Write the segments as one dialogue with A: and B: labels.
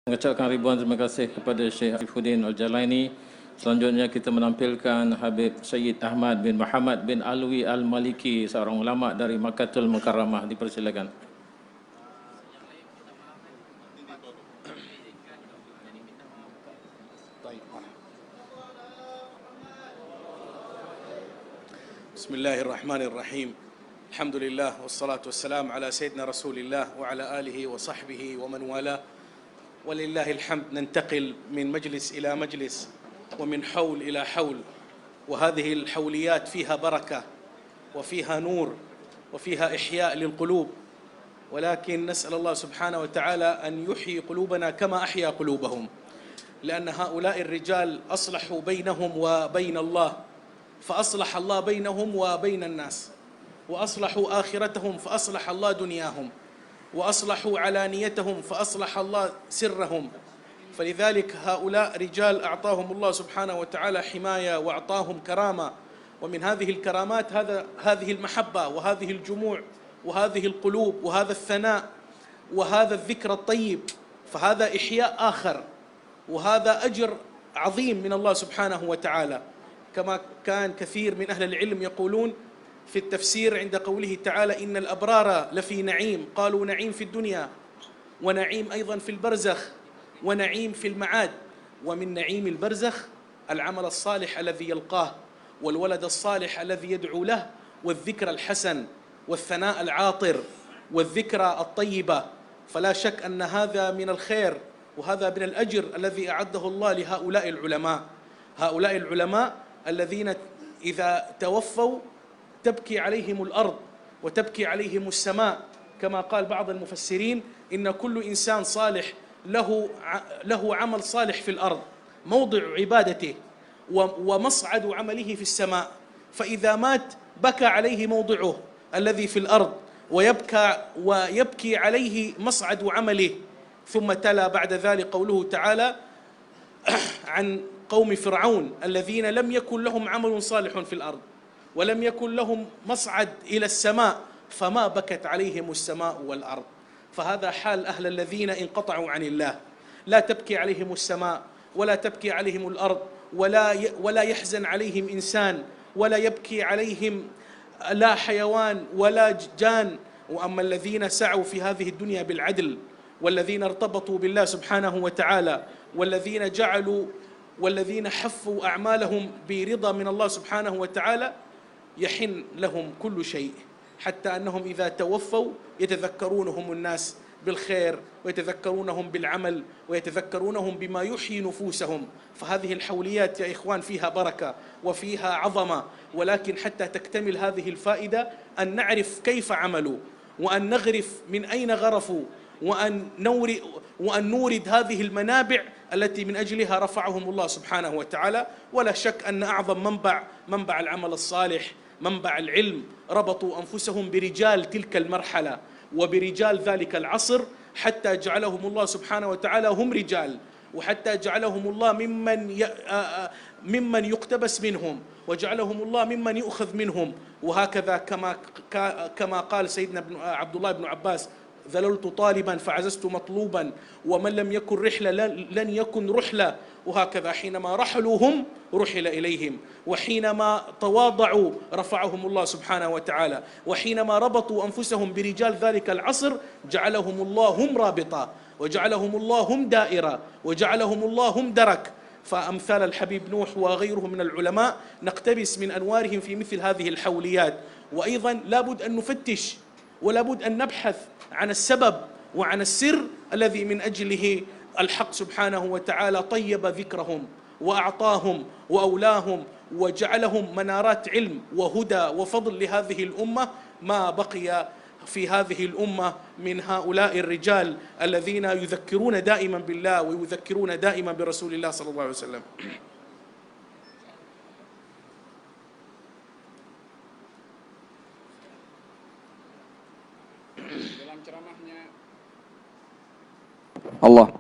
A: Mengucapkan ribuan terima kasih kepada Syekh Arifuddin Al-Jalaini. Selanjutnya kita menampilkan Habib Sayyid Ahmad bin Muhammad bin Alwi Al-Maliki, seorang ulama dari Makkahul Mukarramah. Dipersilakan.
B: Bismillahirrahmanirrahim. Alhamdulillah wassalatu wassalam ala sayyidina Rasulillah wa ala alihi wa sahbihi wa man wala. ولله الحمد. ننتقل من مجلس إلى مجلس ومن حول إلى حول، وهذه الحوليات فيها بركة وفيها نور وفيها إحياء للقلوب، ولكن نسأل الله سبحانه وتعالى أن يحيي قلوبنا كما أحيا قلوبهم، لأن هؤلاء الرجال أصلحوا بينهم وبين الله، فأصلح الله بينهم وبين الناس، وأصلحوا آخرتهم فأصلح الله دنياهم، وأصلحوا علانيتهم فأصلح الله سرهم. فلذلك هؤلاء رجال أعطاهم الله سبحانه وتعالى حماية وأعطاهم كرامة، ومن هذه الكرامات هذه المحبة وهذه الجموع وهذه القلوب وهذا الثناء وهذا الذكر الطيب، فهذا إحياء آخر، وهذا أجر عظيم من الله سبحانه وتعالى، كما كان كثير من أهل العلم يقولون في التفسير عند قوله تعالى إن الأبرار لفي نعيم، قالوا نعيم في الدنيا ونعيم أيضا في البرزخ ونعيم في المعاد. ومن نعيم البرزخ العمل الصالح الذي يلقاه، والولد الصالح الذي يدعو له، والذكر الحسن والثناء العاطر والذكرى الطيبة. فلا شك أن هذا من الخير وهذا من الأجر الذي أعده الله لهؤلاء العلماء، هؤلاء العلماء الذين إذا توفوا تبكي عليهم الأرض وتبكي عليهم السماء، كما قال بعض المفسرين إن كل إنسان صالح له عمل صالح في الأرض موضع عبادته ومصعد عمله في السماء، فإذا مات بكى عليه موضعه الذي في الأرض ويبكي عليه مصعد عمله. ثم تلا بعد ذلك قوله تعالى عن قوم فرعون الذين لم يكن لهم عمل صالح في الأرض ولم يكن لهم مصعد إلى السماء فما بكت عليهم السماء والأرض. فهذا حال أهل الذين انقطعوا عن الله، لا تبكي عليهم السماء ولا تبكي عليهم الأرض ولا يحزن عليهم إنسان ولا يبكي عليهم لا حيوان ولا جان. وأما الذين سعوا في هذه الدنيا بالعدل، والذين ارتبطوا بالله سبحانه وتعالى، والذين حفوا أعمالهم برضا من الله سبحانه وتعالى، يحن لهم كل شيء، حتى أنهم إذا توفوا يتذكرونهم الناس بالخير ويتذكرونهم بالعمل ويتذكرونهم بما يحيي نفوسهم. فهذه الحوليات يا إخوان فيها بركة وفيها عظمة، ولكن حتى تكتمل هذه الفائدة أن نعرف كيف عملوا، وأن نغرف من أين غرفوا، وأن نورد هذه المنابع التي من أجلها رفعهم الله سبحانه وتعالى. ولا شك أن أعظم منبع العمل الصالح منبع العلم، ربطوا أنفسهم برجال تلك المرحلة وبرجال ذلك العصر، حتى جعلهم الله سبحانه وتعالى هم رجال، وحتى جعلهم الله ممن يقتبس منهم، وجعلهم الله ممن يؤخذ منهم. وهكذا كما قال سيدنا عبد الله بن عباس ذللت طالبا فعززت مطلوبا، ومن لم يكن رحلة لن يكن رحلة. وهكذا حينما رحلوا هم رحل إليهم، وحينما تواضعوا رفعهم الله سبحانه وتعالى، وحينما ربطوا أنفسهم برجال ذلك العصر جعلهم الله هم رابطة، وجعلهم الله هم دائرة، وجعلهم الله هم درك. فأمثال الحبيب نوح وغيره من العلماء نقتبس من أنوارهم في مثل هذه الحوليات. وأيضا لابد أن نفتش ولابد أن نبحث عن السبب وعن السر الذي من أجله الحق سبحانه وتعالى طيب ذكرهم وأعطاهم وأولاهم وجعلهم منارات علم وهدى وفضل لهذه الأمة. ما بقي في هذه الأمة من هؤلاء الرجال الذين يذكرون دائما بالله ويذكرون دائما برسول الله صلى الله عليه وسلم.
C: Allah.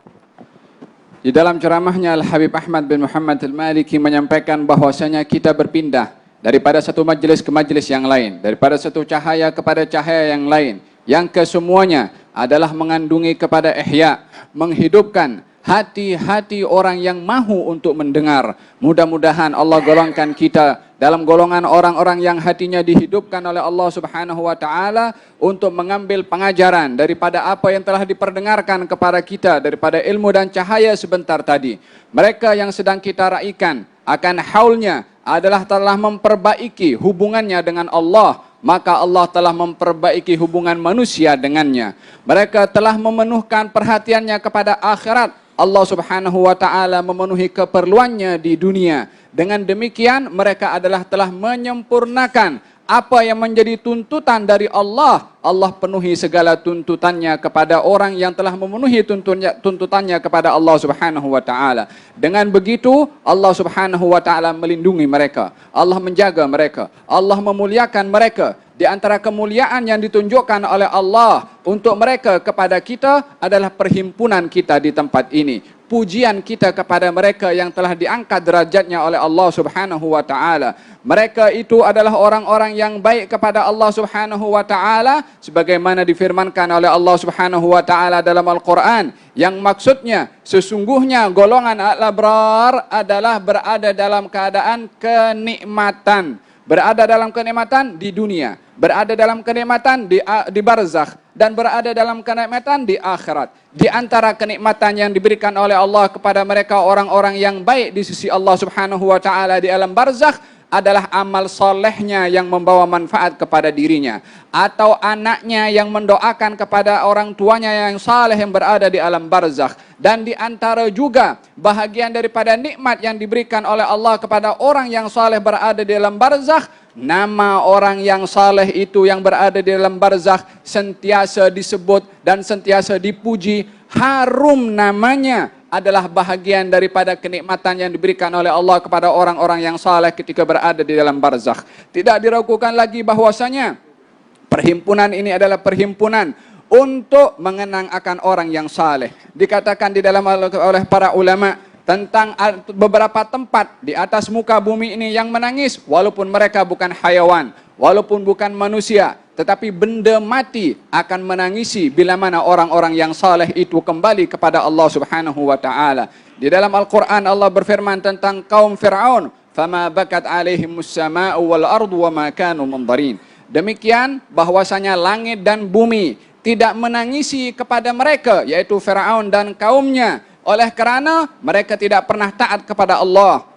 C: Di dalam ceramahnya Al-Habib Ahmad bin Muhammad Al-Maliki menyampaikan bahwasanya kita berpindah daripada satu majelis ke majelis yang lain, daripada satu cahaya kepada cahaya yang lain, yang kesemuanya adalah mengandungi kepada ihya, menghidupkan hati-hati orang yang mahu untuk mendengar. Mudah-mudahan Allah golongkan kita dalam golongan orang-orang yang hatinya dihidupkan oleh Allah Subhanahu wa taala untuk mengambil pengajaran daripada apa yang telah diperdengarkan kepada kita daripada ilmu dan cahaya sebentar tadi. Mereka yang sedang kita raikan akan haulnya adalah telah memperbaiki hubungannya dengan Allah, maka Allah telah memperbaiki hubungan manusia dengannya. Mereka telah memenuhkan perhatiannya kepada akhirat. Allah Subhanahu wa taala memenuhi keperluannya di dunia. Dengan demikian mereka adalah telah menyempurnakan apa yang menjadi tuntutan dari Allah. Allah penuhi segala tuntutannya kepada orang yang telah memenuhi tuntutannya kepada Allah Subhanahu wa taala. Dengan begitu Allah Subhanahu wa taala melindungi mereka. Allah menjaga mereka. Allah memuliakan mereka. Di antara kemuliaan yang ditunjukkan oleh Allah untuk mereka kepada kita adalah perhimpunan kita di tempat ini. Pujian kita kepada mereka yang telah diangkat derajatnya oleh Allah Subhanahu wa taala. Mereka itu adalah orang-orang yang baik kepada Allah Subhanahu wa taala sebagaimana difirmankan oleh Allah Subhanahu wa taala dalam Al-Qur'an, yang maksudnya sesungguhnya golongan al-abrar adalah berada dalam keadaan kenikmatan. Berada dalam kenikmatan di dunia, berada dalam kenikmatan di barzakh, dan berada dalam kenikmatan di akhirat. Di antara kenikmatan yang diberikan oleh Allah kepada mereka orang-orang yang baik di sisi Allah Subhanahu wa taala di alam barzakh adalah amal solehnya yang membawa manfaat kepada dirinya, atau anaknya yang mendoakan kepada orang tuanya yang saleh yang berada di alam barzakh. Dan di antara juga bahagian daripada nikmat yang diberikan oleh Allah kepada orang yang saleh berada di alam barzakh, nama orang yang saleh itu yang berada di dalam barzakh sentiasa disebut dan sentiasa dipuji. Harum namanya adalah bahagian daripada kenikmatan yang diberikan oleh Allah kepada orang-orang yang saleh ketika berada di dalam barzakh. Tidak diragukan lagi bahwasanya perhimpunan ini adalah perhimpunan untuk mengenang akan orang yang saleh. Dikatakan di dalam oleh para ulama tentang beberapa tempat di atas muka bumi ini yang menangis walaupun mereka bukan hayawan, walaupun bukan manusia, tetapi benda mati akan menangisi bila mana orang-orang yang saleh itu kembali kepada Allah Subhanahu wa taala. Di dalam Al-Qur'an Allah berfirman tentang kaum Fir'aun, "Fama bakat 'alaihimus samaa'u wal ardu wa ma kanu munzarin." Demikian bahwasanya langit dan bumi tidak menangisi kepada mereka, yaitu Fir'aun dan kaumnya, oleh kerana mereka tidak pernah taat kepada Allah,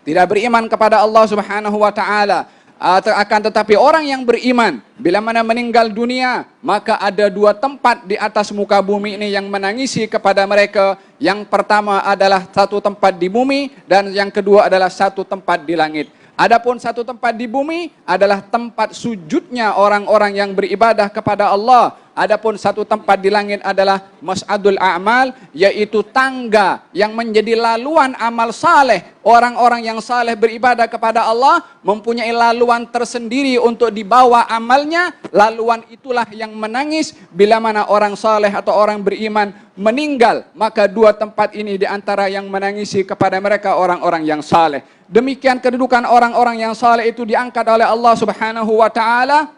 C: tidak beriman kepada Allah Subhanahu wa taala. Akan tetapi orang yang beriman bila mana meninggal dunia, maka ada dua tempat di atas muka bumi ini yang menangisi kepada mereka. Yang pertama adalah satu tempat di bumi, dan yang kedua adalah satu tempat di langit. Adapun satu tempat di bumi adalah tempat sujudnya orang-orang yang beribadah kepada Allah. Adapun satu tempat di langit adalah Mas'adul A'mal, yaitu tangga yang menjadi laluan amal saleh. Orang-orang yang saleh beribadah kepada Allah mempunyai laluan tersendiri untuk dibawa amalnya. Laluan itulah yang menangis bila mana orang saleh atau orang beriman meninggal. Maka dua tempat ini di antara yang menangisi kepada mereka orang-orang yang saleh. Demikian kedudukan orang-orang yang saleh itu diangkat oleh Allah Subhanahu wa taala.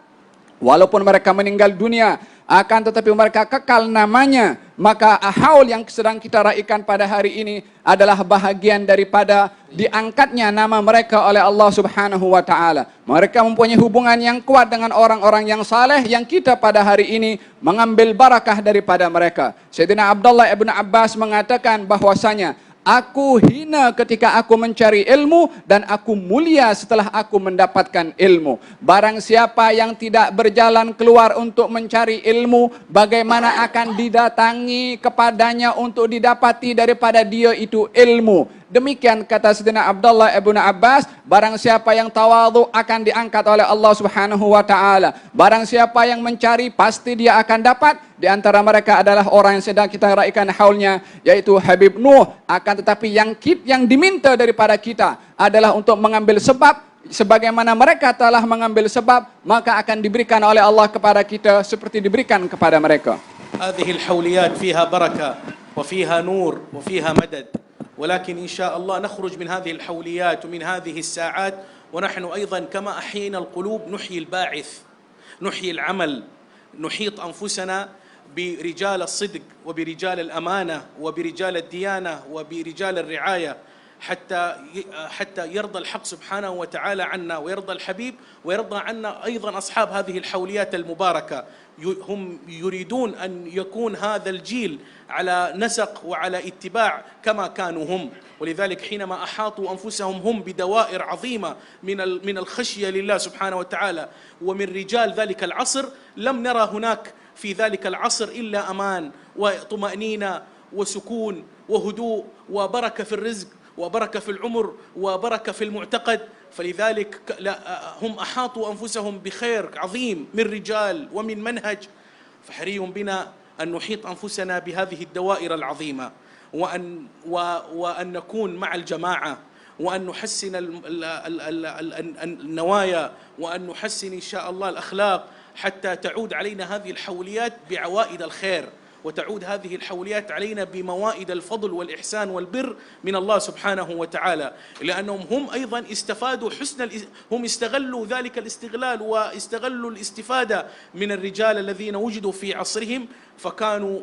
C: Walaupun mereka meninggal dunia, akan tetapi mereka kekal namanya. Maka haul yang sedang kita raikan pada hari ini adalah bahagian daripada diangkatnya nama mereka oleh Allah Subhanahu wa taala. Mereka mempunyai hubungan yang kuat dengan orang-orang yang saleh yang kita pada hari ini mengambil barakah daripada mereka. Sayyidina Abdullah ibn Abbas mengatakan bahwasanya, aku hina ketika aku mencari ilmu dan aku mulia setelah aku mendapatkan ilmu. Barang siapa yang tidak berjalan keluar untuk mencari ilmu, bagaimana akan didatangi kepadanya untuk didapati daripada dia itu ilmu. Demikian kata Sayyidina Abdullah ibn Abbas, barang siapa yang tawadhu akan diangkat oleh Allah Subhanahu wa taala. Barang siapa yang mencari pasti dia akan dapat. Di antara mereka adalah orang yang sedang kita raikan haulnya, yaitu Habib Nuh. Akan tetapi yang diminta daripada kita adalah untuk mengambil sebab. Sebagaimana mereka telah mengambil sebab, maka akan diberikan oleh Allah kepada kita seperti diberikan kepada mereka.
B: هذه الحوليات فيها بركة وفيها نور وفيها مدد. ولكن إن شاء الله نخرج من هذه الحوليات ومن هذه الساعات ونحن أيضا كما أحيينا القلوب نحيي الباعث، نحيي العمل، نحيط أنفسنا برجال الصدق وبرجال الأمانة وبرجال الديانة وبرجال الرعاية حتى يرضى الحق سبحانه وتعالى عنا ويرضى الحبيب ويرضى عنا أيضا أصحاب هذه الحوليات المباركة. هم يريدون أن يكون هذا الجيل على نسق وعلى اتباع كما كانوا هم، ولذلك حينما أحاطوا أنفسهم هم بدوائر عظيمة من الخشية لله سبحانه وتعالى ومن رجال ذلك العصر، لم نرى هناك في ذلك العصر إلا أمان وطمأنينة وسكون وهدوء وبركة في الرزق وبركة في العمر وبركة في المعتقد. فلذلك هم أحاطوا أنفسهم بخير عظيم من رجال ومن منهج، فحري بنا أن نحيط أنفسنا بهذه الدوائر العظيمة وأن نكون مع الجماعة وأن نحسن النوايا وأن نحسن إن شاء الله الأخلاق حتى تعود علينا هذه الحوليات بعوائد الخير، وتعود هذه الحوليات علينا بموائد الفضل والإحسان والبر من الله سبحانه وتعالى، لأنهم هم أيضا استفادوا هم استغلوا ذلك الاستغلال واستغلوا الاستفادة من الرجال الذين وجدوا في عصرهم، فكانوا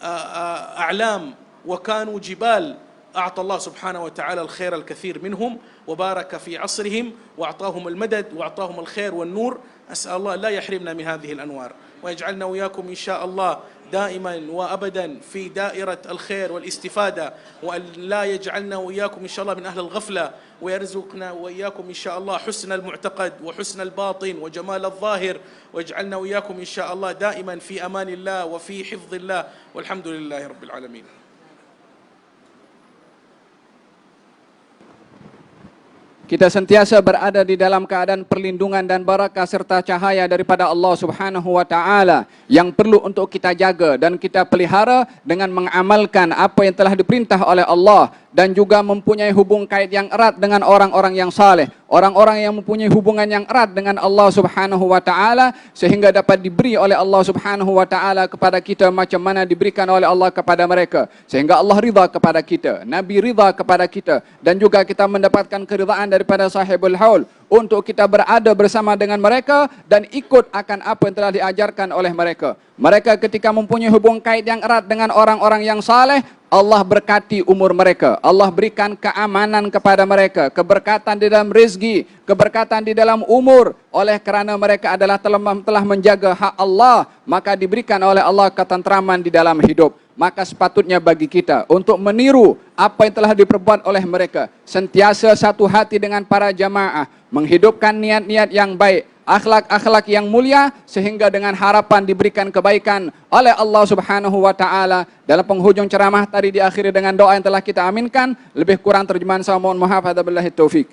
B: أعلام وكانوا جبال. أعطى الله سبحانه وتعالى الخير الكثير منهم وبارك في عصرهم وأعطاهم المدد وأعطاهم الخير والنور. أسأل الله لا يحرمنا من هذه الأنوار ويجعلنا وإياكم إن شاء الله دائما وأبدا في دائرة الخير والاستفادة، وأن لا يجعلنا وإياكم إن شاء الله من أهل الغفلة، ويرزقنا وإياكم إن شاء الله حسن المعتقد وحسن الباطن وجمال الظاهر، ويجعلنا وإياكم إن شاء الله دائما في أمان الله وفي حفظ الله، والحمد لله رب العالمين.
C: Kita sentiasa berada di dalam keadaan perlindungan dan barakah serta cahaya daripada Allah Subhanahu wa taala yang perlu untuk kita jaga dan kita pelihara dengan mengamalkan apa yang telah diperintah oleh Allah, dan juga mempunyai hubung kait yang erat dengan orang-orang yang saleh, orang-orang yang mempunyai hubungan yang erat dengan Allah Subhanahu wa taala, sehingga dapat diberi oleh Allah Subhanahu wa taala kepada kita macam mana diberikan oleh Allah kepada mereka, sehingga Allah ridha kepada kita, Nabi ridha kepada kita, dan juga kita mendapatkan keridhaan daripada sahibul haul untuk kita berada bersama dengan mereka dan ikut akan apa yang telah diajarkan oleh mereka. Mereka ketika mempunyai hubung kait yang erat dengan orang-orang yang saleh, Allah berkati umur mereka, Allah berikan keamanan kepada mereka, keberkatan di dalam rezeki, keberkatan di dalam umur, oleh kerana mereka adalah telah menjaga hak Allah, maka diberikan oleh Allah ketentraman di dalam hidup. Maka sepatutnya bagi kita untuk meniru apa yang telah diperbuat oleh mereka, sentiasa satu hati dengan para jamaah, menghidupkan niat-niat yang baik, akhlak-akhlak yang mulia, sehingga dengan harapan diberikan kebaikan oleh Allah Subhanahu wa taala. Dalam penghujung ceramah tadi diakhiri dengan doa yang telah kita aminkan. Lebih kurang terjemahan saya mohon maaf. Wabillahi taufik.